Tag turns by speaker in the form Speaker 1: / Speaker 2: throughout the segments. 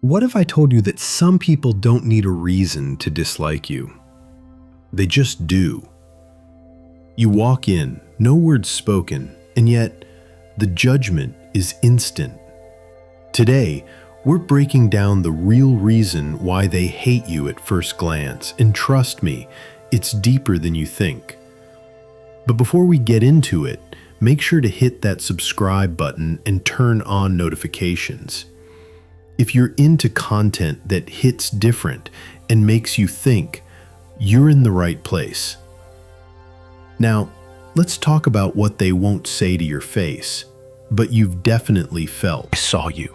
Speaker 1: What if I told you that some people don't need a reason to dislike you? They just do. You walk in, no words spoken, and yet the judgment is instant. Today, we're breaking down the real reason why they hate you at first glance, and trust me, it's deeper than you think. But before we get into it, make sure to hit that subscribe button and turn on notifications. If you're into content that hits different and makes you think, you're in the right place. Now, let's talk about what they won't say to your face, but you've definitely felt.
Speaker 2: I saw you.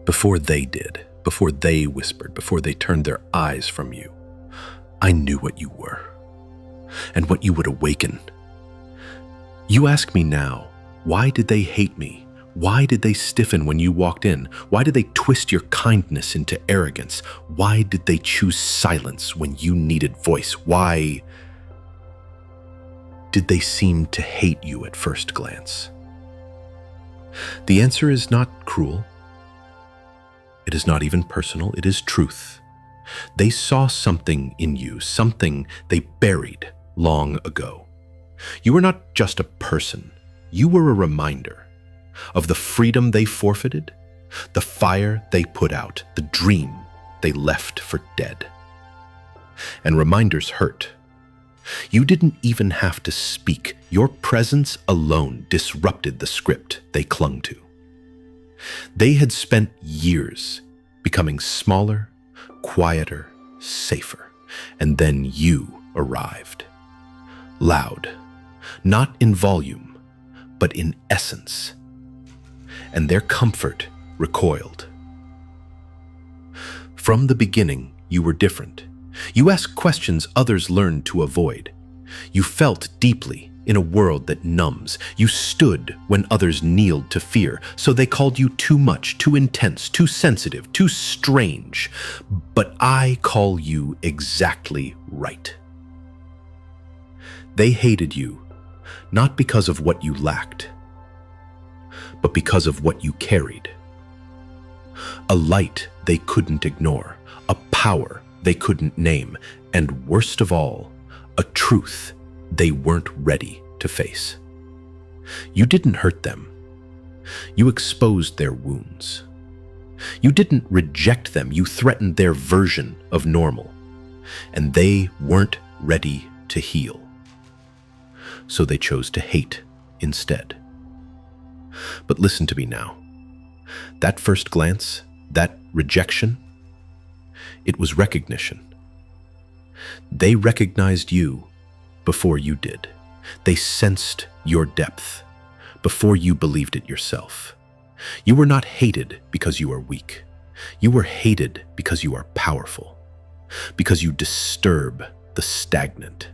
Speaker 2: Before they did, before they whispered, before they turned their eyes from you, I knew what you were and what you would awaken. You ask me now, why did they hate me? Why did they stiffen when you walked in? Why did they twist your kindness into arrogance? Why did they choose silence when you needed voice? Why did they seem to hate you at first glance? The answer is not cruel. It is not even personal. It is truth. They saw something in you, something they buried long ago. You were not just a person. You were a reminder of the freedom they forfeited, the fire they put out, the dream they left for dead. And reminders hurt. You didn't even have to speak. Your presence alone disrupted the script they clung to. They had spent years becoming smaller, quieter, safer, and then you arrived. Loud, not in volume, but in essence. And their comfort recoiled. From the beginning, you were different. You asked questions others learned to avoid. You felt deeply in a world that numbs. You stood when others kneeled to fear, so they called you too much, too intense, too sensitive, too strange. But I call you exactly right. They hated you, not because of what you lacked, but because of what you carried. A light they couldn't ignore, a power they couldn't name, and worst of all, a truth they weren't ready to face. You didn't hurt them. You exposed their wounds. You didn't reject them. You threatened their version of normal, and they weren't ready to heal. So they chose to hate instead. But listen to me now. That first glance, that rejection, it was recognition. They recognized you before you did. They sensed your depth before you believed it yourself. You were not hated because you are weak. You were hated because you are powerful, because you disturb the stagnant,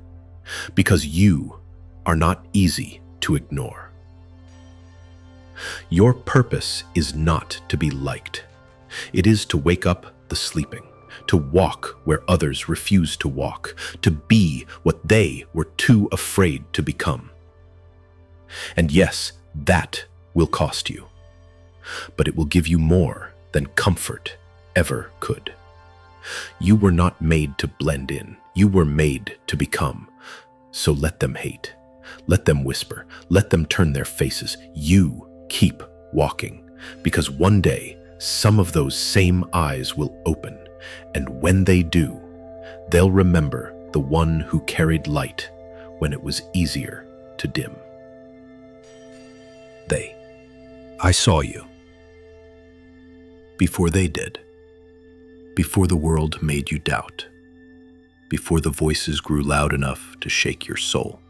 Speaker 2: because you are not easy to ignore. Your purpose is not to be liked. It is to wake up the sleeping, to walk where others refuse to walk, to be what they were too afraid to become. And yes, that will cost you, but it will give you more than comfort ever could. You were not made to blend in. You were made to become. So let them hate. Let them whisper. Let them turn their faces. You keep walking, because one day some of those same eyes will open, and when they do, they'll remember the one who carried light when it was easier to dim. I saw you. Before they did. Before the world made you doubt. Before the voices grew loud enough to shake your soul.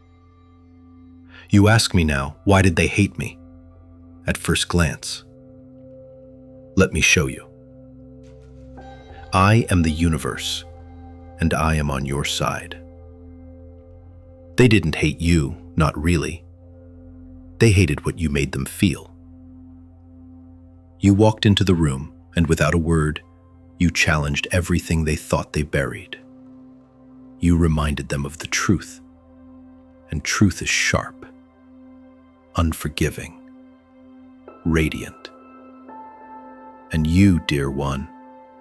Speaker 2: You ask me now, why did they hate me? At first glance. Let me show you. I am the universe, and I am on your side. They didn't hate you, not really. They hated what you made them feel. You walked into the room, and without a word, you challenged everything they thought they buried. You reminded them of the truth, and truth is sharp, unforgiving, radiant, And you, dear one,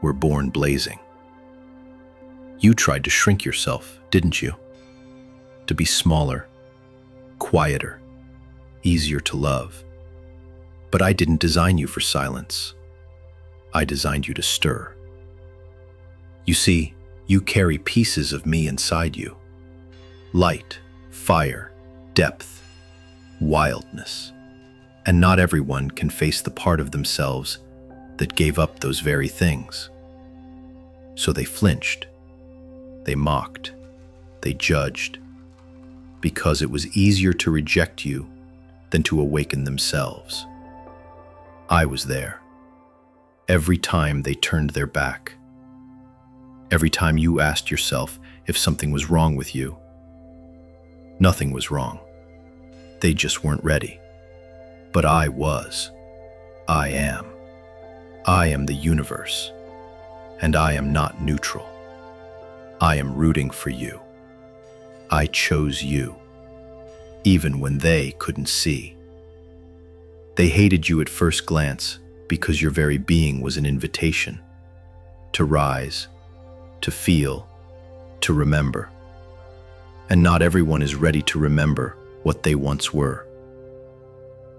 Speaker 2: were born blazing. You tried to shrink yourself, didn't you? To be smaller, quieter, easier to love. But I didn't design you for silence. I designed you to stir. You see, you carry pieces of me inside you. Light, fire, depth, wildness. And not everyone can face the part of themselves that gave up those very things. So they flinched, they mocked, they judged, because it was easier to reject you than to awaken themselves. I was there. Every time they turned their back. Every time you asked yourself if something was wrong with you. Nothing was wrong. They just weren't ready. But I was. I am. I am the universe. And I am not neutral. I am rooting for you. I chose you, even when they couldn't see. They hated you at first glance because your very being was an invitation to rise, to feel, to remember. And not everyone is ready to remember what they once were.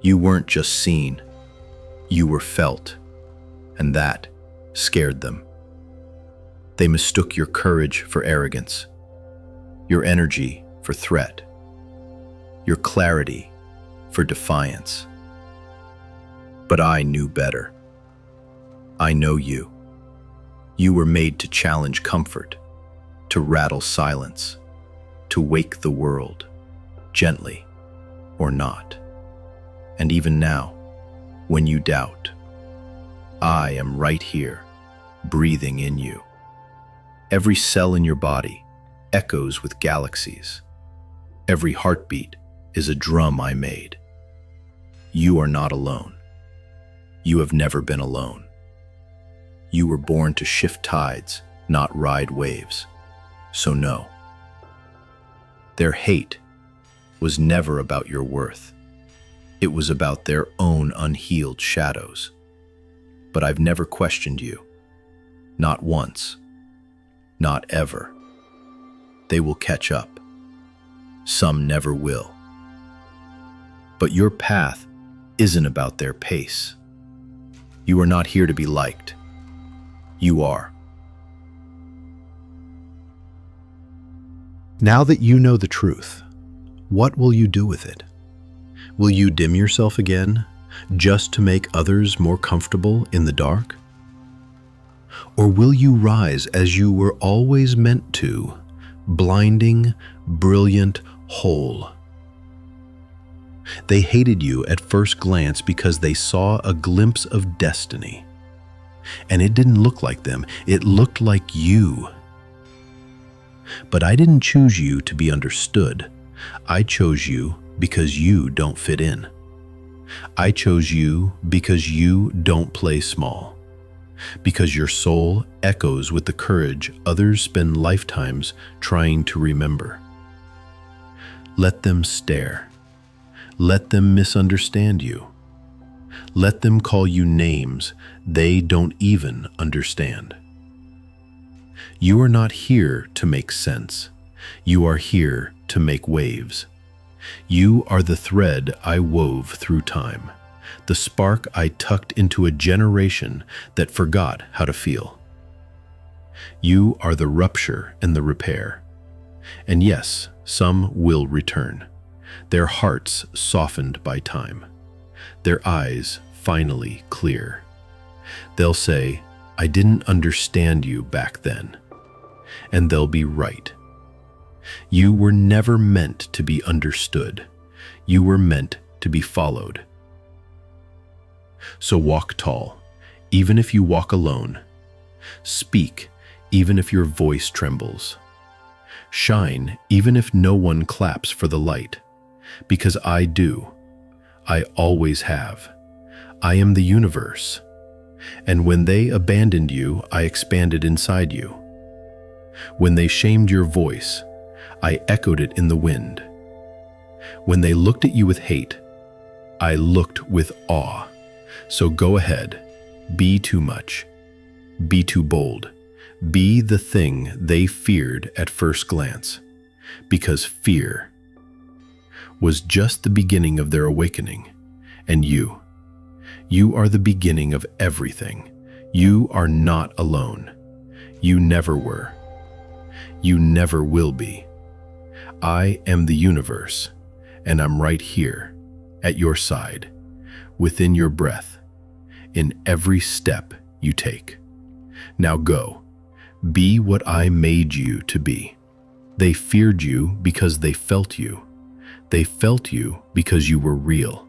Speaker 2: You weren't just seen, you were felt, and that scared them. They mistook your courage for arrogance, your energy for threat, your clarity for defiance. But I knew better. I know you. You were made to challenge comfort, to rattle silence, to wake the world, gently or not. And even now, when you doubt, I am right here, breathing in you. Every cell in your body echoes with galaxies. Every heartbeat is a drum I made. You are not alone. You have never been alone. You were born to shift tides, not ride waves. So no. Their hate was never about your worth. It was about their own unhealed shadows. But I've never questioned you. Not once. Not ever. They will catch up. Some never will. But your path isn't about their pace. You are not here to be liked. You are.
Speaker 1: Now that you know the truth, what will you do with it? Will you dim yourself again, just to make others more comfortable in the dark? Or will you rise as you were always meant to, blinding, brilliant, whole? They hated you at first glance because they saw a glimpse of destiny. And it didn't look like them, it looked like you. But I didn't choose you to be understood. I chose you because you don't fit in. I chose you because you don't play small. Because your soul echoes with the courage others spend lifetimes trying to remember. Let them stare. Let them misunderstand you. Let them call you names they don't even understand. You are not here to make sense. You are here to make waves. You are the thread I wove through time, the spark I tucked into a generation that forgot how to feel. You are the rupture and the repair. And yes, some will return, their hearts softened by time, their eyes finally clear. They'll say, I didn't understand you back then. And they'll be right. You were never meant to be understood. You were meant to be followed. So walk tall, even if you walk alone. Speak, even if your voice trembles. Shine, even if no one claps for the light. Because I do. I always have. I am the universe. And when they abandoned you, I expanded inside you. When they shamed your voice, I echoed it in the wind. When they looked at you with hate, I looked with awe. So go ahead, Be too much. Be too bold. Be the thing they feared at first glance. Because fear was just the beginning of their awakening. And you are the beginning of everything. You are not alone. You never were. You never will be. I am the universe, and I'm right here, at your side, within your breath, in every step you take. Now go. Be what I made you to be. They feared you because they felt you. They felt you because you were real.